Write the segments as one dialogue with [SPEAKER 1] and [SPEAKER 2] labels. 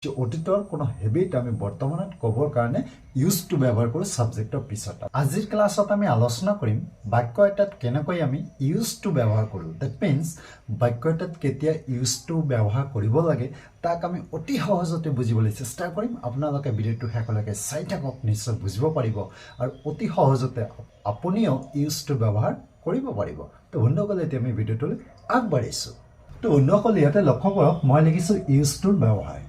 [SPEAKER 1] যে অতীতৰ কোনো হেবিট আমি বৰ্তমানত ক'বৰ কাৰণে ইউজ টু ব্যৱহাৰ কৰোঁ ছাবজেক্টৰ পিছত। আজিৰ ক্লাছত আমি আলোচনা কৰিম বাক্য এটাত কেনেকৈ আমি ইউজ টু ব্যৱহাৰ কৰোঁ। ডেট মিনছ বাক্য এটাত কেতিয়া ইউজ টু ব্যৱহাৰ কৰিব লাগে তাক আমি অতি সহজতে বুজিবলৈ চেষ্টা কৰিম। আপোনালোকে ভিডিঅ'টো শেষলৈকে চাই থাকক, নিশ্চয় বুজিব পাৰিব আৰু অতি সহজতে আপুনিও ইউজ টু ব্যৱহাৰ কৰিব পাৰিব। তো বন্ধুসকল, এতিয়া আমি ভিডিঅ'টোলৈ আগবাঢ়িছোঁ। তো বন্ধুসকল, ইয়াতে লক্ষ্য কৰক, মই লিখিছোঁ ইউজ টুৰ ব্যৱহাৰ।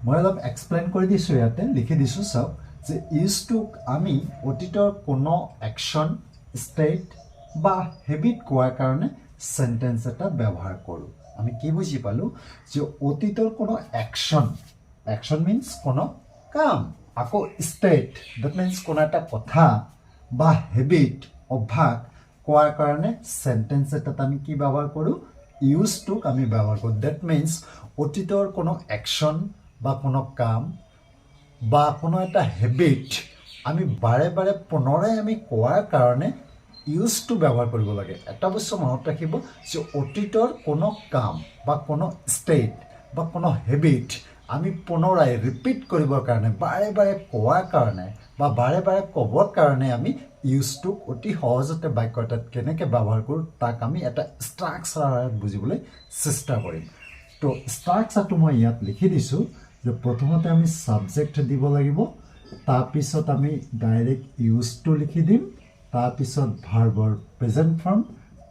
[SPEAKER 1] মই অলপ এক্সপ্লেইন কৰি দিছোঁ, ইয়াতে লিখি দিছোঁ। চাওক যে ইউজ টুক আমি অতীতৰ কোনো একশ্যন, ষ্টেট বা হেবিট কোৱাৰ কাৰণে চেণ্টেন্স এটা ব্যৱহাৰ কৰোঁ। আমি কি বুজি পালোঁ যে অতীতৰ কোনো একশ্যন, একশ্যন মিনছ কোনো কাম, আকৌ ষ্টেট ডেট মিনছ কোনো এটা কথা বা হেবিট, অভ্যাস কোৱাৰ কাৰণে চেণ্টেন্স এটাত আমি কি ব্যৱহাৰ কৰোঁ, ইউজ টুক আমি ব্যৱহাৰ কৰোঁ। ডেট মিনছ অতীতৰ কোনো একশ্যন বা কোনো কাম বা কোনো এটা হেবিট আমি বাৰে বাৰে পুনৰাই আমি কোৱাৰ কাৰণে ইউজ টু ব্যৱহাৰ কৰিব লাগে। এটা বস্তু মনত ৰাখিব যে অতীতৰ কোনো কাম বা কোনো ষ্টেট বা কোনো হেবিট আমি পুনৰাই ৰিপিট কৰিবৰ কাৰণে, বাৰে বাৰে কোৱাৰ কাৰণে বা বাৰে বাৰে ক'বৰ কাৰণে আমি ইউজ টুক অতি সহজতে বাক্য এটাত কেনেকৈ ব্যৱহাৰ কৰোঁ তাক আমি এটা ষ্ট্ৰাকচাৰত বুজিবলৈ চেষ্টা কৰিম। তো ষ্ট্ৰাকচাৰটো মই ইয়াত লিখি দিছোঁ যে প্ৰথমতে আমি ছাবজেক্ট দিব লাগিব, তাৰপিছত আমি ডাইৰেক্ট ইউজ টু লিখি দিম, তাৰপিছত ভাৰ্বৰ প্ৰেজেণ্ট ফৰ্ম,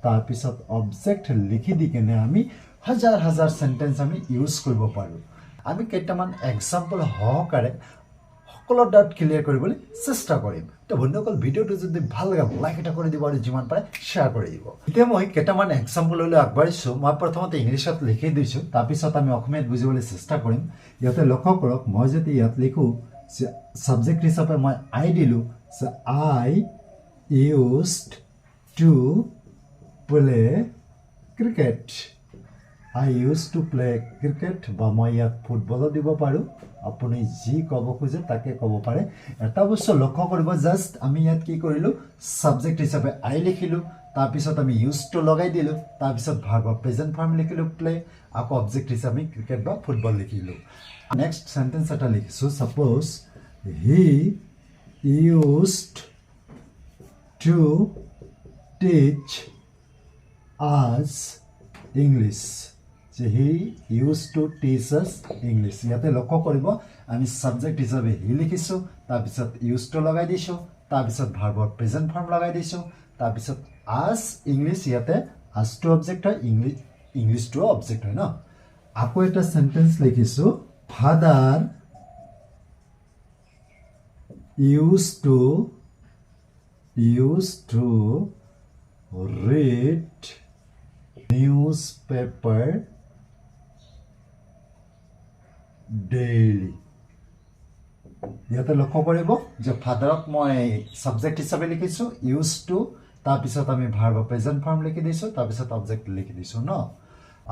[SPEAKER 1] তাৰপিছত অবজেক্ট লিখি দি কেনে আমি হাজাৰ হাজাৰ চেণ্টেন্স আমি ইউজ কৰিব পাৰোঁ। আমি কেইটামান এক্সাম্পল সহকাৰে সকলো ডাউট ক্লিয়াৰ কৰিবলৈ চেষ্টা কৰিম। তো বন্ধুসকল, ভিডিঅ'টো যদি ভাল লাগে লাইক এটা কৰি দিব আৰু যিমান পাৰে শ্বেয়াৰ কৰি দিব। এতিয়া মই কেইটামান এক্সাম্পললৈ আগবাঢ়িছোঁ। মই প্ৰথমতে ইংলিছত লিখি দিছোঁ, তাৰপিছত আমি অসমীয়াত বুজিবলৈ চেষ্টা কৰিম। ইয়াতে লক্ষ্য কৰক, মই যদি ইয়াত লিখোঁ যে ছাবজেক্ট হিচাপে মই আই দিলোঁ, যে I used to play cricket. I use to play cricket, বা মই ইয়াত ফুটবলো দিব পাৰোঁ। আপুনি যি ক'ব খোজে তাকে ক'ব পাৰে। এটা বস্তু লক্ষ্য কৰিব, জাষ্ট আমি ইয়াত কি কৰিলোঁ, ছাবজেক্ট হিচাপে আই লিখিলোঁ, তাৰপিছত আমি ইউজ টু লগাই দিলোঁ, তাৰপিছত ভাৰ্বৰ প্ৰেজেণ্ট ফৰ্ম লিখিলোঁ প্লে, আকৌ অবজেক্ট হিচাপে ক্ৰিকেট বা ফুটবল লিখিলোঁ। নেক্সট চেণ্টেন্স এটা লিখিছোঁ, suppose he used to teach আছ ইংলিছ। যে হি ইউজ টু টিচ আছ ইংলিছ। ইয়াতে লক্ষ্য কৰিব, আমি ছাবজেক্ট হিচাপে হি লিখিছোঁ, তাৰপিছত ইউজ টু লগাই দিছোঁ, তাৰপিছত ভাৰ্বৰ প্ৰেজেণ্ট ফৰ্ম লগাই দিছোঁ, তাৰপিছত আছ ইংলিছ, ইয়াতে আছটো অবজেক্ট হয়, ইংলিছটো অবজেক্ট হয় ন। আকৌ এটা চেণ্টেন্স লিখিছোঁ, father use to read newspaper daily. ইয়াতে লক্ষ্য কৰিব যে ফাদাৰক মই ছাবজেক্ট হিচাপে লিখিছোঁ, ইউজ টু, তাৰপিছত আমি ভাৰ্বৰ প্ৰেজেণ্ট ফৰ্ম লিখি দিছোঁ, তাৰপিছত অবজেক্ট লিখি দিছোঁ ন।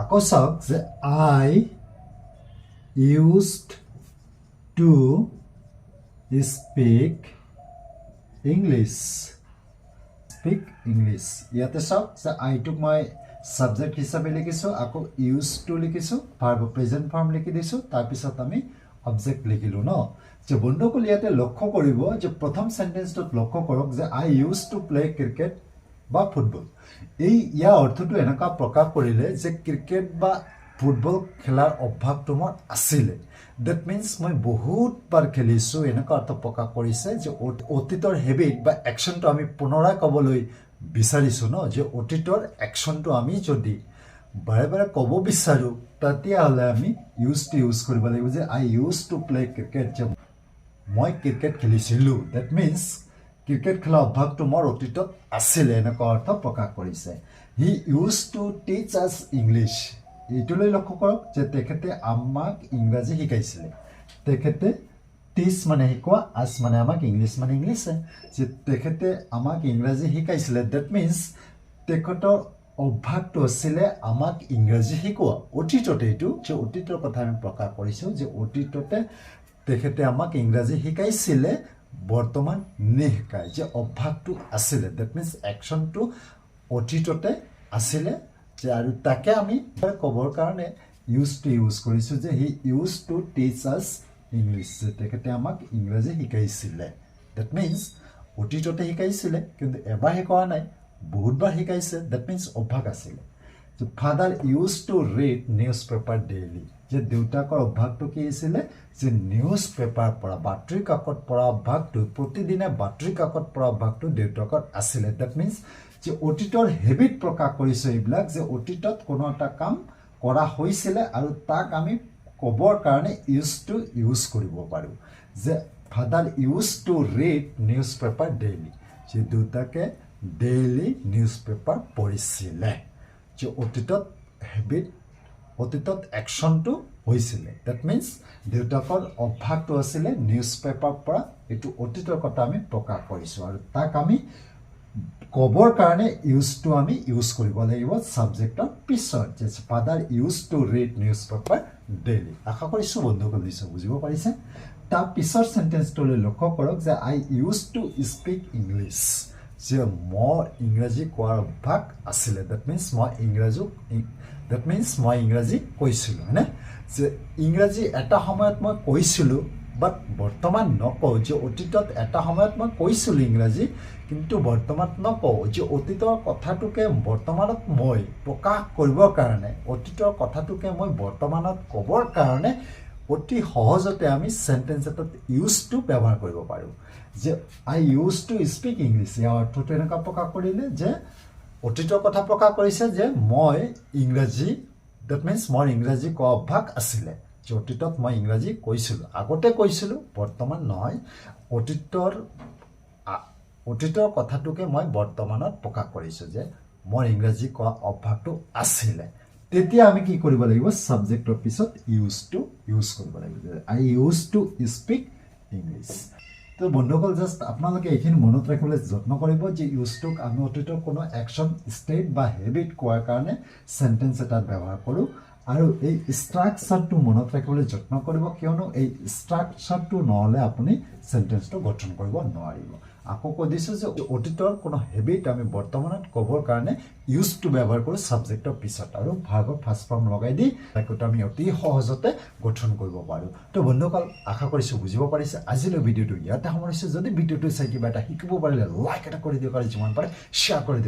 [SPEAKER 1] আকৌ চাওক যে I used to speak English. Speak English. ইয়াতে চাওক যে আইটোক মই ছাবজেক্ট হিচাপে লিখিছোঁ, আকৌ ইউজ টু লিখিছোঁ, ভাৰ্বৰ প্ৰেজেণ্ট ফৰ্ম লিখি দিছোঁ, তাৰপিছত আমি অবজেক্ট লিখিলোঁ ন। যে বন্ধুসকল, ইয়াতে লক্ষ্য কৰিব যে প্ৰথম চেণ্টেন্সটোত লক্ষ্য কৰক যে আই ইউজ টু প্লে ক্ৰিকেট বা ফুটবল। ইয়াৰ অৰ্থটো এনেকুৱা প্ৰকাশ কৰিলে যে ক্ৰিকেট বা ফুটবল খেলাৰ অভ্যাসটো মোৰ আছিলে। ডেট মিনছ মই বহুতবাৰ খেলিছোঁ, এনেকুৱা অৰ্থ প্ৰকাশ কৰিছে যে অতীতৰ হেবিট বা একশ্যনটো আমি পুনৰাই ক'বলৈ বিচাৰিছোঁ ন। যে অতীতৰ একশ্যনটো আমি যদি বাৰে বাৰে ক'ব বিচাৰোঁ তেতিয়াহ'লে আমি ইউজ কৰিব লাগিব। যে আই ইউজ টু প্লে ক্ৰিকেট, যে মই ক্ৰিকেট খেলিছিলোঁ। ডেট মিনছ ক্ৰিকেট খেলা অভ্যাসটো মোৰ অতীতত আছিলে, এনেকুৱা অৰ্থ প্ৰকাশ কৰিছে। হি ইউজ টু টিচ আছ ইংলিছ। এইটোলৈ লক্ষ্য কৰক যে তেখেতে আমাক ইংৰাজী শিকাইছিলে। তেখেতে টিচ মানে শিকোৱা, আছ মানে আমাক, ইংলিছ মানে ইংলিছে। যে তেখেতে আমাক ইংৰাজী শিকাইছিলে। ডেট মিনছ তেখেতৰ অভ্যাসটো আছিলে আমাক ইংৰাজী শিকোৱা। অতীততে, এইটো যে অতীতৰ কথা আমি প্ৰকাশ কৰিছোঁ, যে অতীততে তেখেতে আমাক ইংৰাজী শিকাইছিলে, বৰ্তমান নিশিকায়। যে অভ্যাসটো আছিলে, ডেট মিনছ একশ্যনটো অতীততে আছিলে, যে আৰু তাকে আমি ক'বৰ কাৰণে ইউজ টু ইউজ কৰিছোঁ যে হি ইউজ টু টিচ আছ ইংলিছ, যে তেখেতে আমাক ইংৰাজী শিকাইছিলে। ডেট মিনছ অতীততে শিকাইছিলে, কিন্তু এবাৰ শিকোৱা নাই, বহুতবাৰ শিকাইছে। ডেট মিনছ অভ্যাস আছিলে। যে father use to read newspaper daily, যে দেউতাকৰ অভ্যাসটো কি আছিলে, যে নিউজ পেপাৰ পঢ়া, বাতৰি কাকত পঢ়া অভ্যাসটো, প্ৰতিদিনে বাতৰি কাকত পঢ়া অভ্যাসটো দেউতাকৰ আছিলে। ডেট মিনছ যে অতীতৰ হেবিট প্ৰকাশ কৰিছে এইবিলাক, যে অতীতত কোনো এটা কাম কৰা হৈছিলে আৰু তাক আমি ক'বৰ কাৰণে ইউজ টু ইউজ কৰিব পাৰোঁ। যে father use to read newspaper daily, যে দেউতাকে ডেইলি নিউজ পেপাৰ পঢ়িছিলে। যে অতীতত হেবিট, অতীতত একশ্যনটো হৈছিলে। ডেট মিনছ দেউতাকৰ অভ্যাসটো আছিলে নিউজ পেপাৰ পঢ়া। এইটো অতীতৰ কথা আমি প্ৰকাশ কৰিছোঁ আৰু তাক আমি ক'বৰ কাৰণে ইউজটো আমি ইউজ কৰিব লাগিব ছাবজেক্টৰ পিছত। যে father use to read newspaper daily. আশা কৰিছোঁ বন্ধুসকল নিশ্চয় বুজিব পাৰিছে। তাৰ পিছৰ চেণ্টেন্সটোলৈ লক্ষ্য কৰক, যে আই ইউজ টু স্পীক ইংলিছ, যে মোৰ ইংৰাজী কোৱাৰ অভ্যাস আছিলে। ডেট মিনছ মই ইংৰাজী কৈছিলোঁ, হয়নে? যে ইংৰাজী এটা সময়ত মই কৈছিলোঁ, বাট বৰ্তমান নকওঁ। যে অতীতত এটা সময়ত মই কৈছিলোঁ ইংৰাজী, কিন্তু বৰ্তমান নকওঁ। যে অতীতৰ কথাটোকে বৰ্তমানত মই প্ৰকাশ কৰিবৰ কাৰণে, অতীতৰ কথাটোকে মই বৰ্তমানত ক'বৰ কাৰণে অতি সহজতে আমি চেণ্টেন্স এটাত ইউজ টু ব্যৱহাৰ কৰিব পাৰোঁ। যে আই ইউজ টু স্পীক ইংলিছ, ইয়াৰ অৰ্থটো এনেকুৱা প্ৰকাশ কৰিলে যে অতীতৰ কথা প্ৰকাশ কৰিছে, যে মই ইংৰাজী, ডেট মিনছ মোৰ ইংৰাজী কোৱা অভ্যাস আছিলে। যে অতীতত মই ইংৰাজী কৈছিলোঁ, আগতে কৈছিলোঁ, বৰ্তমান নহয়। অতীতৰ কথাটোকে মই বৰ্তমানত প্ৰকাশ কৰিছোঁ, যে মোৰ ইংৰাজী কোৱা অভ্যাসটো আছিলে। তেতিয়া আমি কি কৰিব লাগিব, ছাবজেক্টৰ পিছত ইউজ টু ইউজ কৰিব লাগিব। আই ইউজ টু স্পীক ইংলিছ। তো বন্ধুসকল জাষ্ট আপোনালোকে এইখিনি মনত ৰাখিবলৈ যত্ন কৰিব, যে ইউজটোক আমি অতীতৰ কোনো একশ্যন, ষ্টেট বা হেবিট কোৱাৰ কাৰণে চেণ্টেন্স এটাত ব্যৱহাৰ কৰোঁ। আৰু এই ষ্ট্ৰাকচাৰটো মনত ৰাখিবলৈ যত্ন কৰিব, কিয়নো এই ষ্ট্ৰাকচাৰটো নহ'লে আপুনি চেণ্টেন্সটো গঠন কৰিব নোৱাৰিব। আকৌ কৈ দিছোঁ যে অতীতৰ কোনো হেবিট আমি বৰ্তমানত ক'বৰ কাৰণে ইউজ টু ব্যৱহাৰ কৰোঁ ছাবজেক্টৰ পিছত, আৰু ভাৰ্বত ফাৰ্ষ্ট ফৰ্ম লগাই দি বাক্যটো আমি অতি সহজতে গঠন কৰিব পাৰোঁ। তো বন্ধুসকল আশা কৰিছোঁ বুজিব পাৰিছে। আজিলৈ ভিডিঅ'টো ইয়াতে সামৰিছোঁ। যদি ভিডিঅ'টো চাই কিবা এটা শিকিব পাৰিলে লাইক এটা কৰি দিয়ক, আৰু যিমান পাৰে শ্বেয়াৰ কৰি দিয়ক।